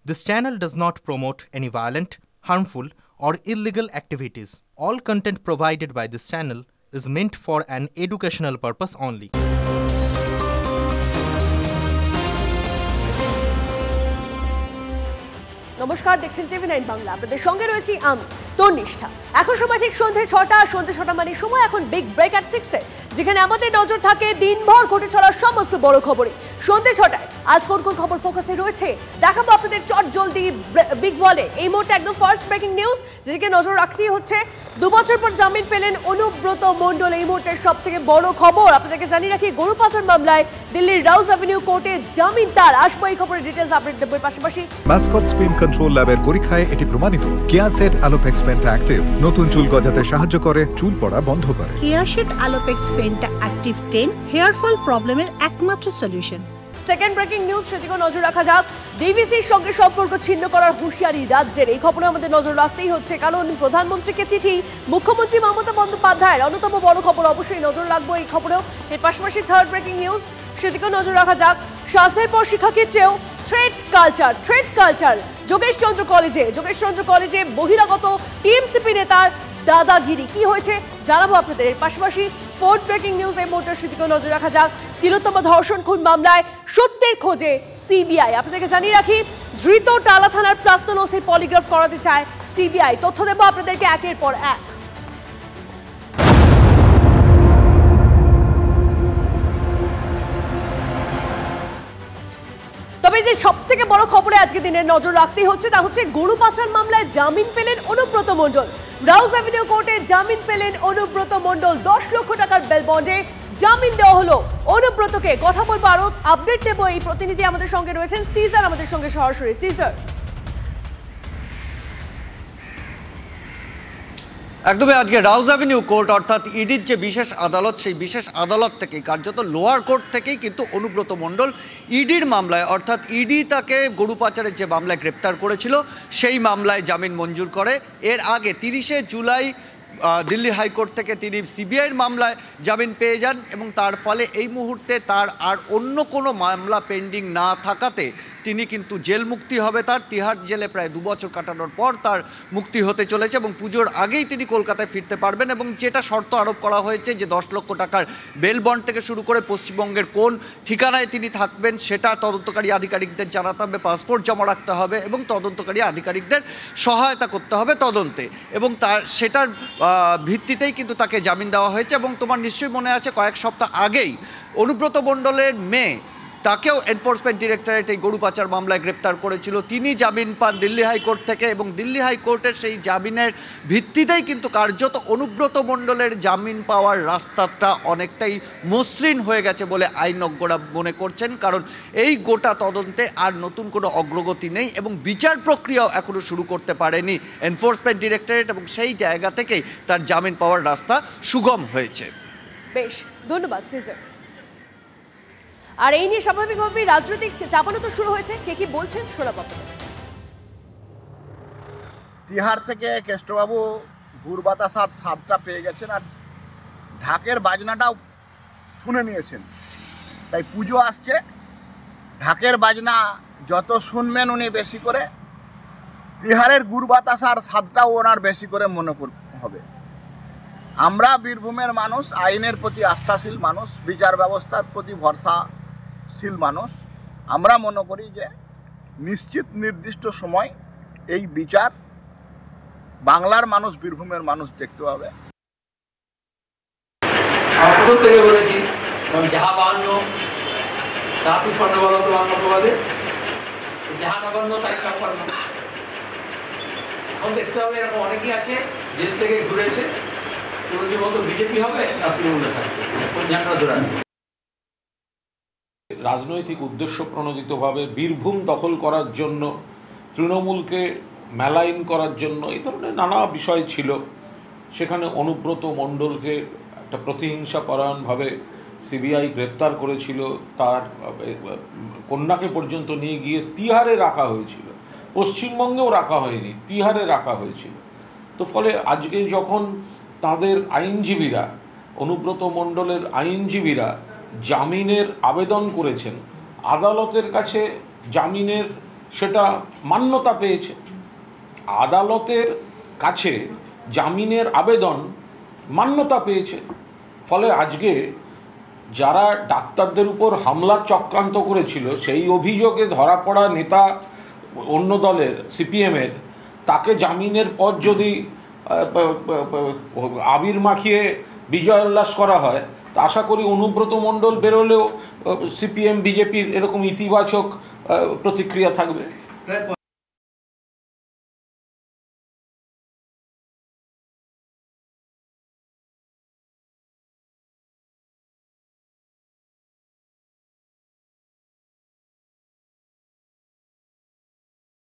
This channel does not promote any violent, harmful, or illegal activities. All content provided by this channel is meant for an educational purpose only. নমস্কার, দেখছেন TV9 Bangla. আপনাদের সঙ্গে রয়েছি আমি তন্নিষ্ঠা। এখন সময় ঠিক সন্ধ্যে 6টা মানে সময় এখন বিগ ব্রেক এট 6 এ, যেখানে আমাদের নজর থাকে দিনভর ঘটে চলা সমস্ত বড় খবরে। সন্ধ্যে 6টায় আজ কোন কোন খবর ফোকাসে রয়েছে দেখাবো আপনাদের চট জলদি বিগ বলে। এই মুহূর্তে একদম ফার্স্ট ব্রেকিং নিউজ, যেদিকে নজর রাখতেই হচ্ছে। 2 বছর পর জামিন পেলেন অনুব্রত মণ্ডল, এই মুহূর্তের সবথেকে বড় খবর। আপনাদেরকে জানিয়ে রাখি, গরু পাচার মামলায় দিল্লির রাউজ অ্যাভিনিউ কোর্টে জামিন তার। আসবো এই খবরের ডিটেইলস আপডেট দেব। পাশাপাশি মাসকট স্পিন কন্ট্রোল ল্যাবের পরীক্ষায় এটি প্রমাণিত। কেয়াসেট আলোপেক্স পেন্টা অ্যাক্টিভ নতুন চুল গজাতে সাহায্য করে, চুল পড়া বন্ধ করে। Keya Seth Alopex penta active 10 hair fall প্রবলেমের একমাত্র সলিউশন। সেকেন্ড ব্রেকিং নিউজ, সেদিকেও নজর রাখা যাক। ডিভিসির সঙ্গে সম্পর্ক ছিন্ন করার হুঁশিয়ারি রাজ্যের। এই খবরে আমাদের নজর রাখতেই হচ্ছে, কারণ প্রধানমন্ত্রীকে চিঠি মুখ্যমন্ত্রী মমতা বন্দ্যোপাধ্যায়ের অন্যতম বড় খবর। অবশ্যই নজর রাখবো এই খবরেও। এর পাশাপাশি থার্ড ব্রেকিং নিউজ, সেদিকেও নজর রাখা যাক। শ্বাসের পর শিক্ষাক্ষেত্রেও থ্রেড কালচার। যোগেশ চন্দ্র কলেজে বহিরাগত টিএমসিপি নেতার দাদাগিরি। কি হয়েছে জানাবো আপনাদের। এর পাশাপাশি ফোর্থ ব্রেকিং নিউজ, এই মুহূর্তের সেদিকেও নজর রাখা যাক। তিলোত্তমা ধর্ষণ খুন মামলায় সত্যের খোঁজে সিবিআই। আপনাদেরকে জানিয়ে রাখি, ধৃত টালা থানার প্রাক্তন ওসির পলিগ্রাফ করাতে চায় সিবিআই। তথ্য দেবো আপনাদেরকে একের পর এক। তবে যে সব থেকে বড় খবরে আজকে দিনের নজর রাখতেই হচ্ছে, তা হচ্ছে গরু পাচার মামলায় জামিন পেলেন অনুব্রত মণ্ডল। রাউজ অ্যাভিনিউ কোর্টে জামিন পেলেন অনুব্রত মণ্ডল। 10 লক্ষ টাকার বেল বন্ডে জামিন দেওয়া হলো অনুব্রতকে। কথা বলবো আরো, আপডেট নেব। এই প্রতিনিধি আমাদের সঙ্গে রয়েছেন সিজার, আমাদের সঙ্গে সরাসরি। সিজার, একদমই আজকে রাউজ অ্যাভিনিউ কোর্ট অর্থাৎ ইডির যে বিশেষ আদালত, সেই বিশেষ আদালত থেকেই কার্যত লোয়ার কোর্ট থেকেই কিন্তু অনুব্রত মণ্ডল ইডির মামলায়, অর্থাৎ ইডি তাকে গরু পাচারের যে মামলায় গ্রেপ্তার করেছিল সেই মামলায় জামিন মঞ্জুর করে। এর আগে 30শে জুলাই দিল্লি হাইকোর্ট থেকে তিনি সিবিআইয়ের মামলায় জামিন পেয়ে যান এবং তার ফলে এই মুহূর্তে তার আর অন্য কোনো মামলা পেন্ডিং না থাকাতে তিনি কিন্তু জেল মুক্তি হবে। তার তিহার জেলে প্রায় 2 বছর কাটানোর পর তার মুক্তি হতে চলেছে এবং পুজোর আগেই তিনি কলকাতায় ফিরতে পারবেন। এবং যেটা শর্ত আরোপ করা হয়েছে যে 10 লক্ষ টাকার বেল বন্ড থেকে শুরু করে পশ্চিমবঙ্গের কোন ঠিকানায় তিনি থাকবেন সেটা তদন্তকারী আধিকারিকদের জানাতে হবে, পাসপোর্ট জমা রাখতে হবে এবং তদন্তকারী আধিকারিকদের সহায়তা করতে হবে তদন্তে, এবং তার সেটার ভিত্তিতেই কিন্তু তাকে জামিন দেওয়া হয়েছে। এবং তোমার নিশ্চয়ই মনে আছে, কয়েক সপ্তাহ আগেই অনুব্রত মণ্ডলের মেয়ে, তাকেও এনফোর্সমেন্ট ডিরেক্টরেট এই গরু পাচার মামলায় গ্রেপ্তার করেছিল। তিনি জামিন পান দিল্লি হাইকোর্ট থেকে এবং দিল্লি হাইকোর্টের সেই জামিনের ভিত্তিতেই কিন্তু কার্যত অনুব্রত মণ্ডলের জামিন পাওয়ার রাস্তাটা অনেকটাই মসৃণ হয়ে গেছে বলে আইনজ্ঞরা মনে করছেন, কারণ এই গোটা তদন্তে আর নতুন কোনো অগ্রগতি নেই এবং বিচার প্রক্রিয়াও এখনও শুরু করতে পারেনি এনফোর্সমেন্ট ডিরেক্টরেট, এবং সেই জায়গা থেকেই তার জামিন পাওয়ার রাস্তা সুগম হয়েছে। বেশ, ধন্যবাদ সিজার। আর এই নিয়ে স্বাভাবিকভাবেই রাজনৈতিক চাপানো তো শুরু হয়েছে। কে কি বলছেন শোনাবো আপনাদের। তিহার থেকে কেষ্টবাবু গুরবাতাসাত স্বাদটা পেয়ে গেছেন আর ঢাকের বাজনাটাও শুনে নিয়েছেন। তাই পুজো আসছে, ঢাকের বাজনা যত শুনবেন উনি বেশি করে, তিহারের গুরবাতাসার স্বাদটাও ওনার বেশি করে মনে হবে। আমরা বীরভূমের মানুষ, আইনের প্রতি আস্থাশীল মানুষ, বিচার ব্যবস্থার প্রতি ভরসাশীল মানুষ। আমরা মনে করি যে নিশ্চিত নির্দিষ্ট সময় এই বিচার বাংলার মানুষ, বীরভূমের মানুষ দেখতে পাবে। প্রথম থেকে বলেছি, যাহা বাহান্ন তা তো স্বর্ণবলত বাংলাবাদে, যাহা নগণ্য তাই সম্পন্ন। এখন দেখতে হবে এরকম অনেকেই আছে জেল থেকে ঘুরেছে, বিজেপি হবে না তৃণমূলে থাকবে, রাজনৈতিক উদ্দেশ্য প্রণোদিতভাবে বীরভূম দখল করার জন্য, তৃণমূলকে মেলাইন করার জন্য এই ধরনের নানা বিষয় ছিল। সেখানে অনুব্রত মণ্ডলকে একটা প্রতিহিংসা পরায়ণভাবে সিবিআই গ্রেপ্তার করেছিল। তার কন্যাকে পর্যন্ত নিয়ে গিয়ে তিহারে রাখা হয়েছিল, পশ্চিমবঙ্গেও রাখা হয়নি, তিহারে রাখা হয়েছিল। তো ফলে আজকে যখন তাদের আইনজীবীরা, অনুব্রত মণ্ডলের আইনজীবীরা জামিনের আবেদন করেছেন, আদালতের কাছে জামিনের সেটা মান্যতা পেয়েছে। আদালতের কাছে জামিনের আবেদন মান্যতা পেয়েছে। ফলে আজকে যারা ডাক্তারদের উপর হামলার চক্রান্ত করেছিল সেই অভিযোগে ধরা পড়া নেতা অন্য দলের সিপিএমের, তাকে জামিনের পর যদি আবির মাখিয়ে বিজয় উল্লাস করা হয়, তা আশা করি অনুব্রত মণ্ডল বেরোলেও সিপিএম বিজেপির এরকম ইতিবাচক প্রতিক্রিয়া থাকবে।